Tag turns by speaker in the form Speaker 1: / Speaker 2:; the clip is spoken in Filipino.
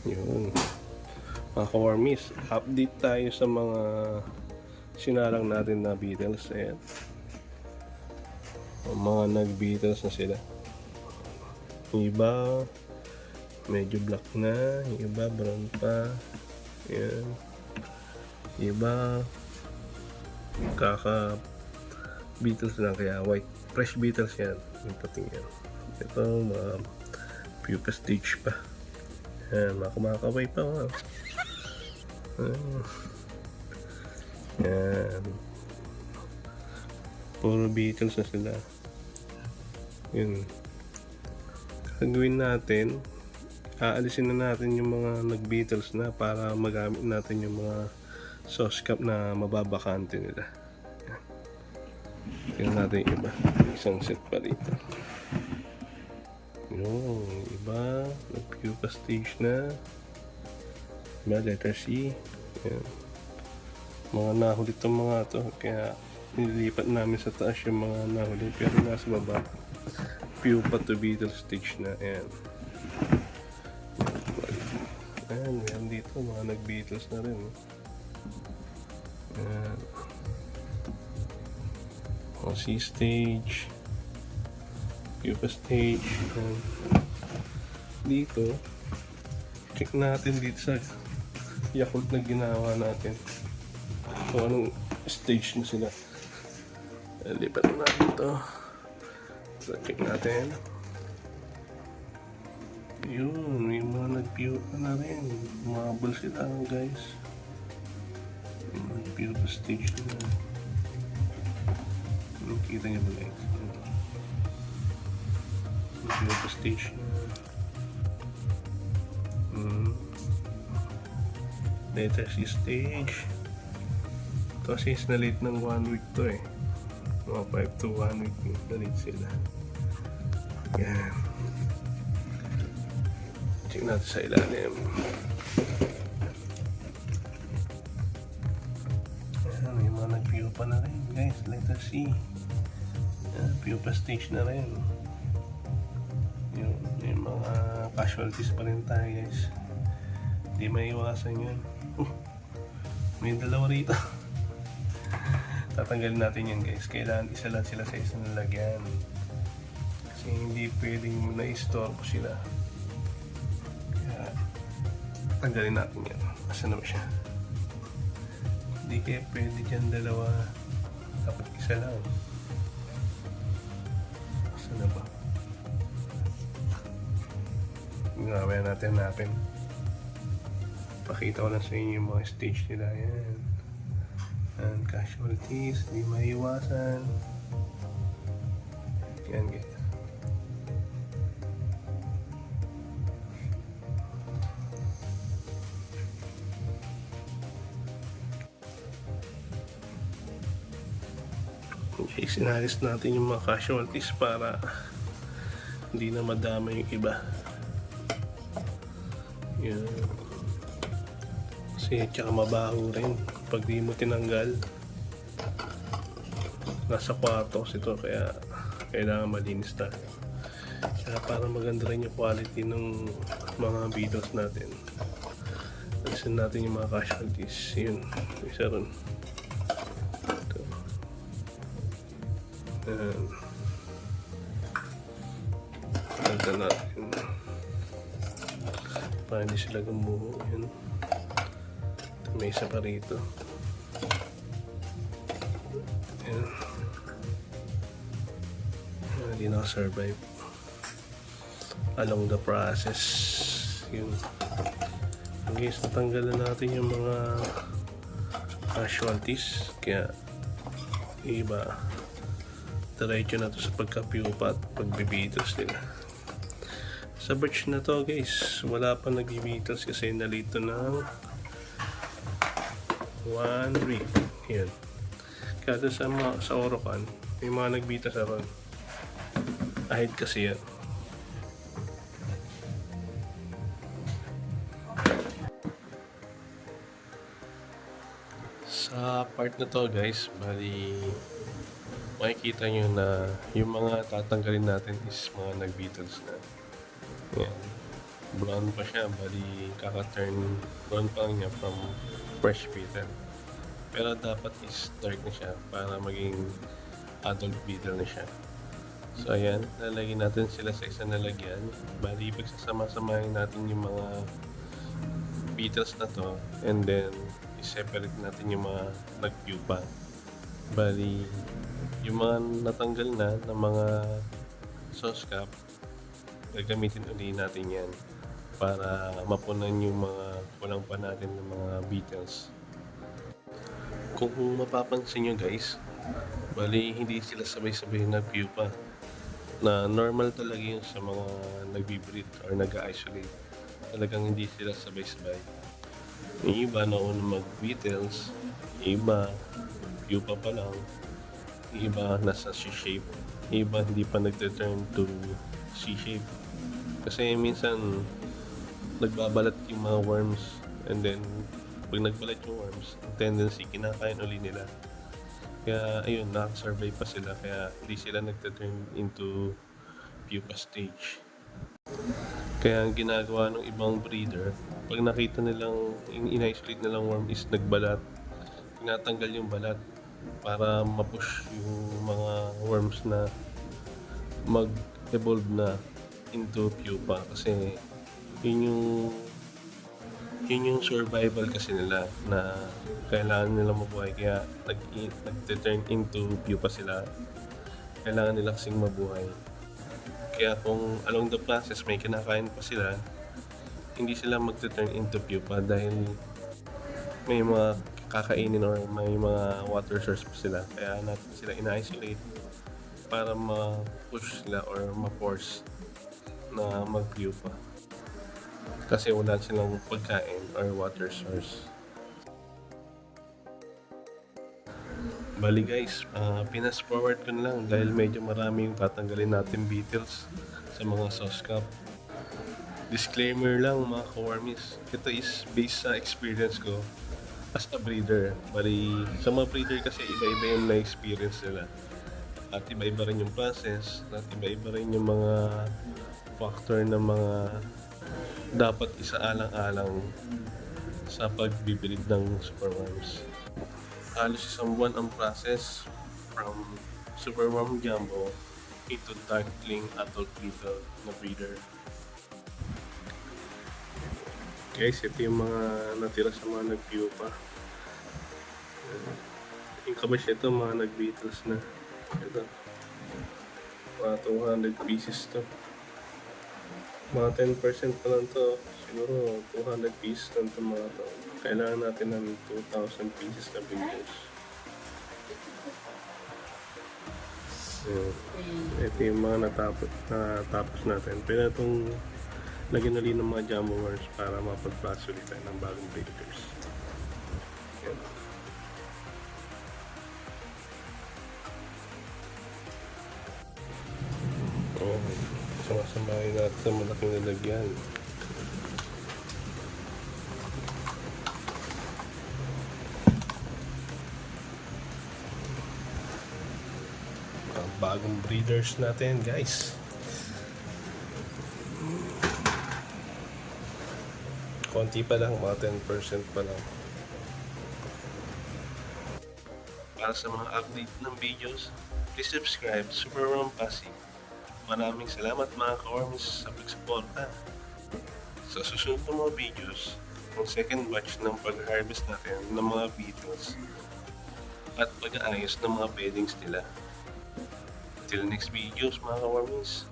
Speaker 1: Yun. Mga kawarmis, update tayo sa mga sinarang natin na Beatles. Ayan. Mga nag-Beatles na sila. Yung iba, medyo black na. Yung iba, brown pa. Ayan. Yung iba, kaka Beatles lang, kaya white. Fresh Beatles yan. Yung pating yan. Ito, mga pupa stage pa. Ayan, mga kumakaway pa. Ayan. Puro Beatles na sila. Yun. Gagawin natin, aalisin na natin yung mga nag-Beatles na para magamit natin yung mga sauce cup na mababakante nila. Tingnan natin yung iba. Isang set pa dito. Yung iba, nag-pupa stage na. Iba, letter C. Ayan. Mga nahulit ang mga to. Kaya nililipat namin sa taas yung mga nahulit. Pero nasa baba, pupa to Beatles stage na. Ayan. Ayan, meron dito. Mga nag-Beatles na rin. Ayan. C stage, pupa stage. Dito check natin dito sa Yakult na ginawa natin kung anong stage na sila. Lipat na natin ito. So, check natin. Yun, may mga nag-pupa na rin. Umabol sila guys. May pupa stage na. Kita niyo ba guys? Pupa stage na. Letter C stage. Ito kasi is na-late ng 1 week to eh. Mga 5 to 1 week na-late sila. Yan. Check natin sa ilalim. Ayan, may mga nag-pupa na rin guys. Letter C. Ayan, pupa stage na rin. Yung mga casualties pa rin tayo guys. Hindi maiwasan yun. May dalawa rito. Tatanggalin natin yan guys. Kailangan isa lang sila sa isang lalagyan. Kasi hindi pwedeng na-istorbo sila. Kaya tanggalin natin yan. Asan na ba siya? Hindi kaya pwede dyan dalawa. Dapat isa lang. Asan na ba? Mamaya natin hanapin. Pakita ko lang sa inyo yung mga stage nila. Yan. And casualties, hindi maiwasan. Yan guys. Okay, sinalis natin yung mga casualties para hindi na madama yung iba. Yan. Kasi tsaka mabaho rin pag di mo tinanggal. Nasa kwartos ito kaya kailangan malinis tayo. Kaya para maganda rin yung quality ng mga Beatles natin. Alisin natin yung mga casualties. Yun, isa rin. Ito. Ayan. Ganda natin. Para hindi sila gumuho. Yun. May isa pa rito. Ayan. Hindi naka-survive along the process. Yun. Guys, natanggalan natin yung mga casualties. Kaya iba diretso na to sa pagka-pupa at pagbibitos nila. Sa batch na to guys, wala pa nagbibitos kasi nalito ng 1 week. Yan. Kaya sa Orocan, may mga nagbita sa ron. Ahid kasi yan. Sa part na to guys, bali makikita nyo na yung mga tatanggalin natin is mga nag-Beatles na. Yan. brown pa siya, bali kaka-turn brown pa lang niya from fresh beetle. Pero dapat is dark na siya para maging adult beetle na siya. So ayan, lalagyan natin sila sa isang lalagyan. Bali, pagsasama-samahin natin yung mga beetles na to, and then i-separate natin yung mga nag-pupa. Bali, yung mga natanggal na ng mga sauce cap, gagamitin uli natin yan para mapunan yung mga kulang pa natin ng mga beetles. Kung mapapansin nyo guys, bali hindi sila sabay-sabay nag-pupa, na normal talaga yun sa mga nagbi-breed or nag-isolate. Talagang hindi sila sabay-sabay. Yung iba nauna mag-beetles, yung iba pupa pa lang, yung iba nasa C-shape, yung iba hindi pa nag-turn to C-shape. Kasi minsan nagbabalat yung mga worms, and then pag nagbalat yung worms, ang tendency kinakain uli nila. Kaya ayun, nakasurvive pa sila, kaya hindi sila nagta-turn into pupa stage. Kaya ang ginagawa ng ibang breeder, pag nakita nilang in-isolate nilang worm is nagbalat, tinatanggal yung balat para ma-push yung mga worms na mag-evolve na into pupa. Kasi yun yung survival kasi nila, na kailangan nila mabuhay, kaya nag-turn into pupa sila. Kailangan nila kasing mabuhay. Kaya kung along the process may kinakain pa sila, hindi sila mag-turn into pupa dahil may mga kakainin or may mga water source pa sila. Kaya natin sila ina-isolate para ma-push sila or ma-force na mag-pupa. Kasi wala silang pagkain or water source. Bali guys, pinas forward ko na lang dahil medyo marami yung tatanggalin natin beetles sa mga sauce cup. Disclaimer lang mga kawarmies, ito is based sa experience ko as a breeder. Bali, sa mga breeder kasi iba-iba yung na-experience nila. At iba-iba rin yung process, at iba-iba rin yung mga factor ng mga dapat isaalang-alang sa pagbibreed ng superworms. Halos isang buwan ang process from superworm jumbo into darkling adult beetle na breeder. Guys, ito yung mga natira sa mga nag-pupa. Yung kabash ito, mga nag-beetles na. Ito, mga 200 pieces to. Mga 10% pa lang to. Siguro 200 pieces lang to mga to. Kailangan natin ng 2,000 pieces na beetles. Ito yung mga natapos natin. Pwede itong lagyan ulit ng mga jumbo worms para mapag-plus ulit tayo ng bagong breeders. Yan. Sumasamahin natin sa malaking lalagyan. Bagong breeders natin guys. Konti pa lang, mga 10% pa lang. Para sa mga update ng videos, please subscribe Superworm Pasig. Maraming salamat mga ka-worms sa pagsuporta. Sa susunod na mga videos, ang second batch ng pag-harvest natin ng mga beetles at pag-aayos ng mga beddings nila. Till next videos mga ka-wormies.